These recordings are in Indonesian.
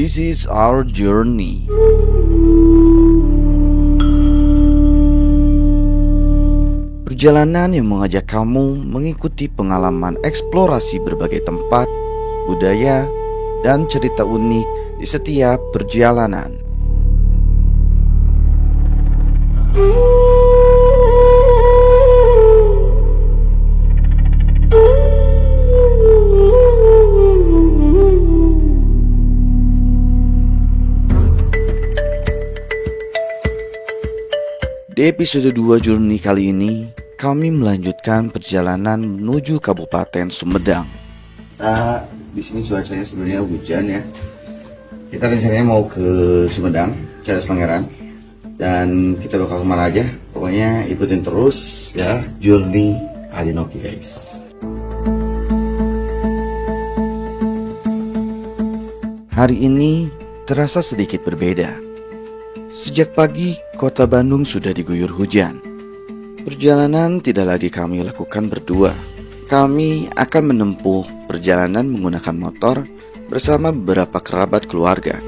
This is our journey. Perjalanan yang mengajak kamu mengikuti pengalaman eksplorasi berbagai tempat, budaya, dan cerita unik di setiap perjalanan. Di episode 2 Journey kali ini, kami melanjutkan perjalanan menuju Kabupaten Sumedang. Di sini cuacanya sebenarnya hujan ya. Kita rencananya mau ke Sumedang, Cadas Pangeran, dan kita bakal kemana aja. Pokoknya ikutin terus ya Journey Adinoki guys. Hari ini terasa sedikit berbeda. Sejak pagi, kota Bandung sudah diguyur hujan. Perjalanan tidak lagi kami lakukan berdua. Kami akan menempuh perjalanan menggunakan motor bersama beberapa kerabat keluarga.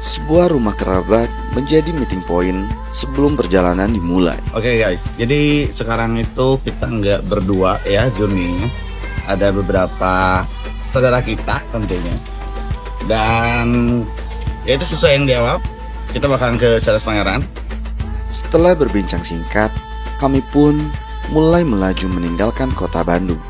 Sebuah rumah kerabat menjadi meeting point sebelum perjalanan dimulai. Oke guys, jadi sekarang itu kita nggak berdua ya journey-nya. Ada beberapa saudara kita tentunya. Dan ya itu sesuai yang dijawab, kita bakalan ke Cadas Pangeran. Setelah berbincang singkat, kami pun mulai melaju meninggalkan kota Bandung.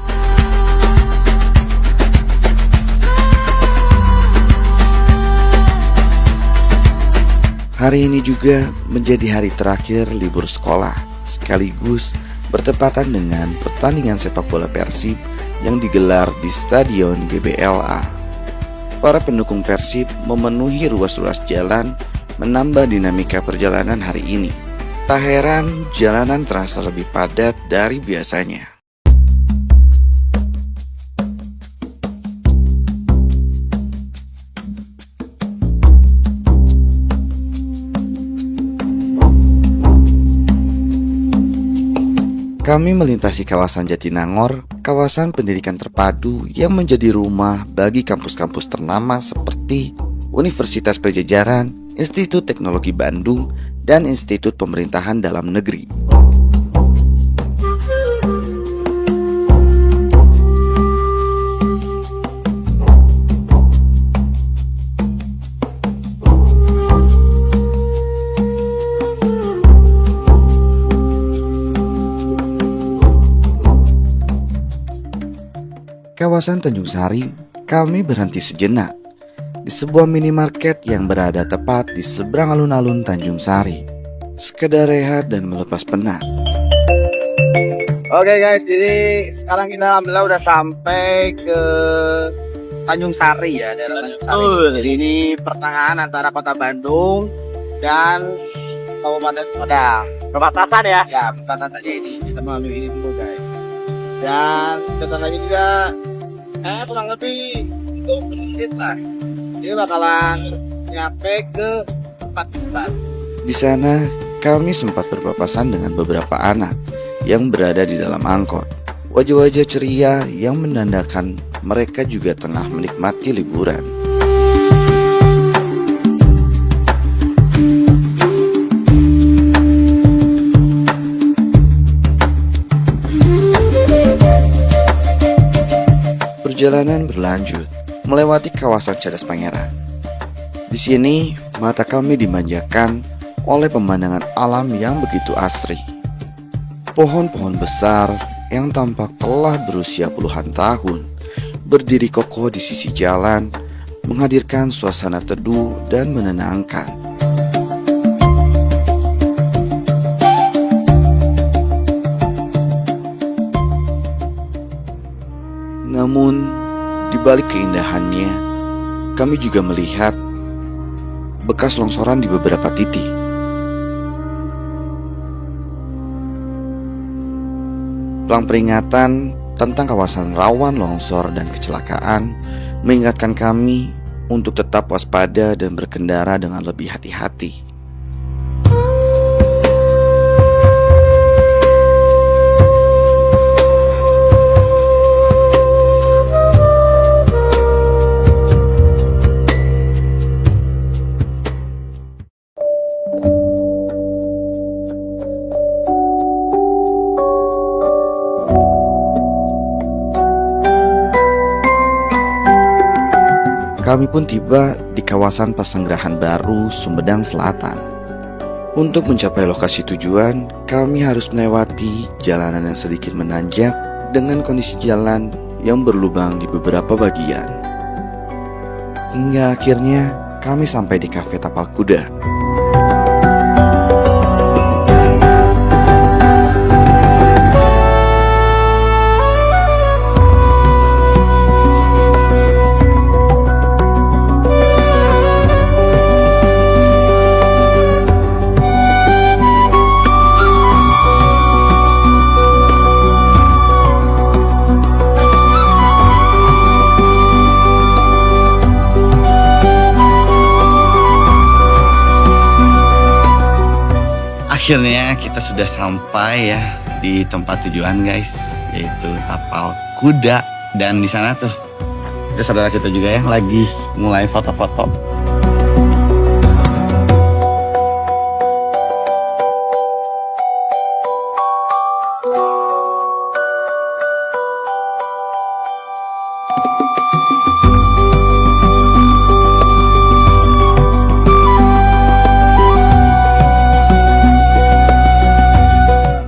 Hari ini juga menjadi hari terakhir libur sekolah, sekaligus bertepatan dengan pertandingan sepak bola Persib yang digelar di Stadion GBLA. Para pendukung Persib memenuhi ruas-ruas jalan, menambah dinamika perjalanan hari ini. Tak heran jalanan terasa lebih padat dari biasanya. Kami melintasi kawasan Jatinangor, kawasan pendidikan terpadu yang menjadi rumah bagi kampus-kampus ternama seperti Universitas Pajajaran, Institut Teknologi Bandung, dan Institut Pemerintahan Dalam Negeri. Kawasan Tanjung Sari, kami berhenti sejenak di sebuah minimarket yang berada tepat di seberang alun-alun Tanjung Sari, sekedar rehat dan melepas penat. Oke guys, jadi sekarang kita alhamdulillah udah sampai ke Tanjung Sari ya, daerah Tanjung Sari. Jadi ini pertengahan antara kota Bandung dan Kabupaten Sumedang. Perbatasan ya? Ya, perbatasan saja ini. Kita mau ambil ini dulu guys. Dan kita lagi juga kurang lebih 20 menit lah. Ini bakalan nyampe ke tempat. Di sana kami sempat berpapasan dengan beberapa anak yang berada di dalam angkot. Wajah-wajah ceria yang menandakan mereka juga tengah menikmati liburan. Perjalanan berlanjut melewati kawasan Cadas Pangeran. Di sini mata kami dimanjakan oleh pemandangan alam yang begitu asri. Pohon-pohon besar yang tampak telah berusia puluhan tahun berdiri kokoh di sisi jalan, menghadirkan suasana teduh dan menenangkan. Namun, di balik keindahannya, kami juga melihat bekas longsoran di beberapa titik. Pelang peringatan tentang kawasan rawan longsor dan kecelakaan mengingatkan kami untuk tetap waspada dan berkendara dengan lebih hati-hati. kami pun tiba di kawasan Pasanggerahan Baru, Sumedang Selatan. Untuk mencapai lokasi tujuan, kami harus melewati jalanan yang sedikit menanjak dengan kondisi jalan yang berlubang di beberapa bagian. Hingga akhirnya kami sampai di kafe Tapal Kuda. Akhirnya kita sudah sampai ya di tempat tujuan guys, yaitu Tapal Kuda. Dan di sana tuh ada saudara kita juga yang lagi mulai foto-foto.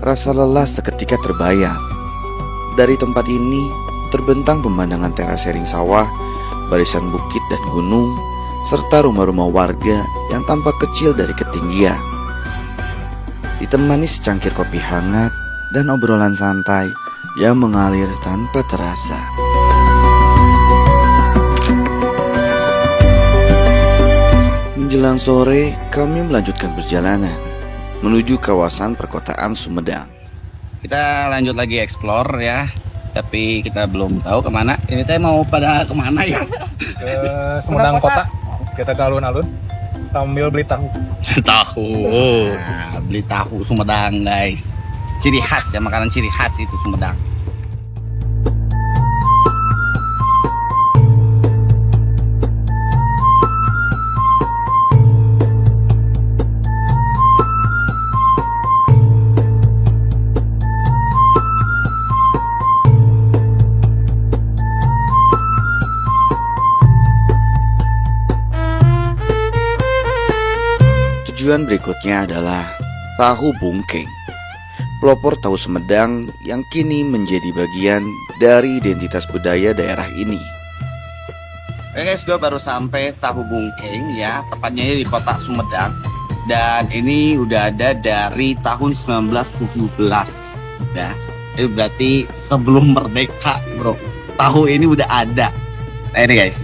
Rasa lelah seketika terbayar. Dari tempat ini terbentang pemandangan terasering sawah, barisan bukit dan gunung, serta rumah-rumah warga yang tampak kecil dari ketinggian. Ditemani secangkir kopi hangat dan obrolan santai yang mengalir tanpa terasa. Menjelang sore, kami melanjutkan perjalanan menuju kawasan perkotaan Sumedang. Kita lanjut lagi explore ya, tapi kita belum tahu kemana. Ini teh mau pada kemana ya? Ke Sumedang Kota. Kita ke alun-alun sambil beli tahu. Nah, beli tahu Sumedang guys. Ciri khas ya, makanan ciri khas itu Sumedang. Tujuan berikutnya adalah tahu bungkeng, pelopor tahu Sumedang yang kini menjadi bagian dari identitas budaya daerah ini. Oke guys, gue baru sampai tahu bungkeng ya, tepatnya di kota Sumedang. Dan ini udah ada dari tahun 1917 ya. Itu berarti sebelum merdeka bro. Tahu ini udah ada. Nah ini guys,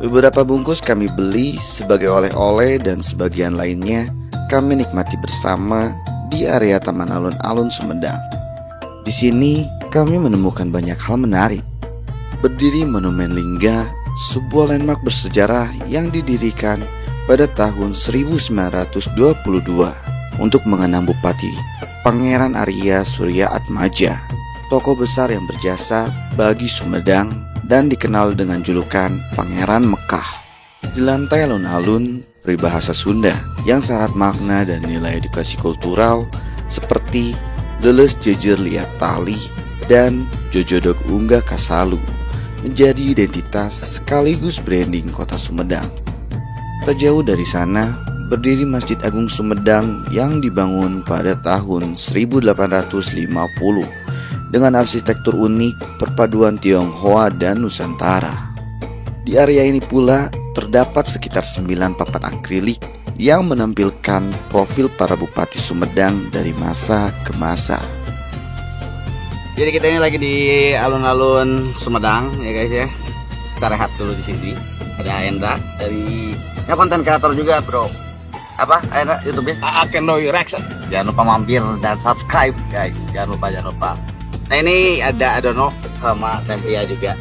beberapa bungkus kami beli sebagai oleh-oleh dan sebagian lainnya kami nikmati bersama di area Taman Alun-Alun Sumedang. Di sini kami menemukan banyak hal menarik. Berdiri Monumen Lingga, sebuah landmark bersejarah yang didirikan pada tahun 1922 untuk mengenang Bupati Pangeran Arya Surya Atmaja, tokoh besar yang berjasa bagi Sumedang dan dikenal dengan julukan Pangeran Mekah. Di lantai alun-alun peribahasa Sunda yang syarat makna dan nilai edukasi kultural seperti leles jejer liat tali dan jojodog unggah kasalu menjadi identitas sekaligus branding kota Sumedang. Tak jauh dari sana berdiri Masjid Agung Sumedang yang dibangun pada tahun 1850 dengan arsitektur unik perpaduan Tionghoa dan Nusantara. Di area ini pula terdapat sekitar 9 papan akrilik yang menampilkan profil para bupati Sumedang dari masa ke masa. Jadi kita ini lagi di alun-alun Sumedang ya guys ya. Kita rehat dulu di sini. Ada Endra dari ya konten kreator juga bro. Apa Endra YouTube-nya? Akenoy Rex. Jangan lupa mampir dan subscribe guys. Jangan lupa. Nah ini ada Adono sama Tehlia juga.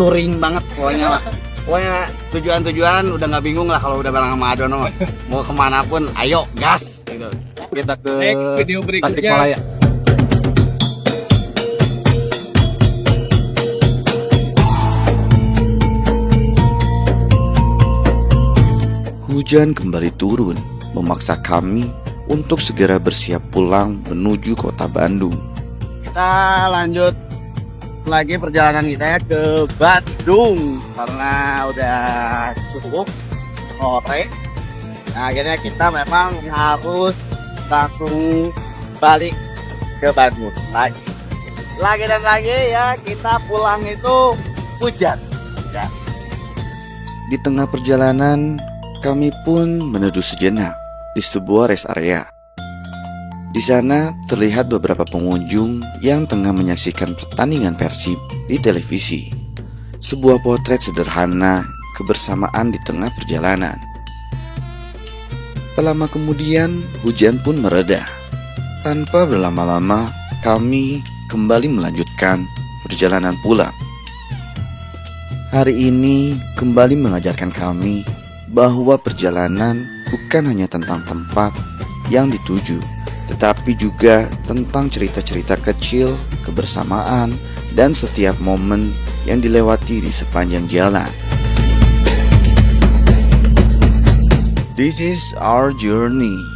Touring banget pokoknya. Pokoknya tujuan-tujuan udah nggak bingung lah kalau udah bareng sama Adono. Mau kemana pun ayo gas gitu. Kita ke video berikutnya. Tasikmalaya. Hujan kembali turun memaksa kami untuk segera bersiap pulang menuju kota Bandung. Kita lanjut lagi perjalanan kita ya ke Bandung karena udah cukup sore. Nah, akhirnya kita memang harus langsung balik ke Bandung lagi dan lagi ya. Kita pulang itu hujan. Di tengah perjalanan, kami pun meneduh sejenak di sebuah rest area. Di sana terlihat beberapa pengunjung yang tengah menyaksikan pertandingan Persib di televisi. Sebuah potret sederhana kebersamaan di tengah perjalanan. Tak lama kemudian, hujan pun mereda. Tanpa berlama-lama, kami kembali melanjutkan perjalanan pulang. Hari ini kembali mengajarkan kami bahwa perjalanan bukan hanya tentang tempat yang dituju, tetapi juga tentang cerita-cerita kecil, kebersamaan, dan setiap momen yang dilewati di sepanjang jalan. This is our journey.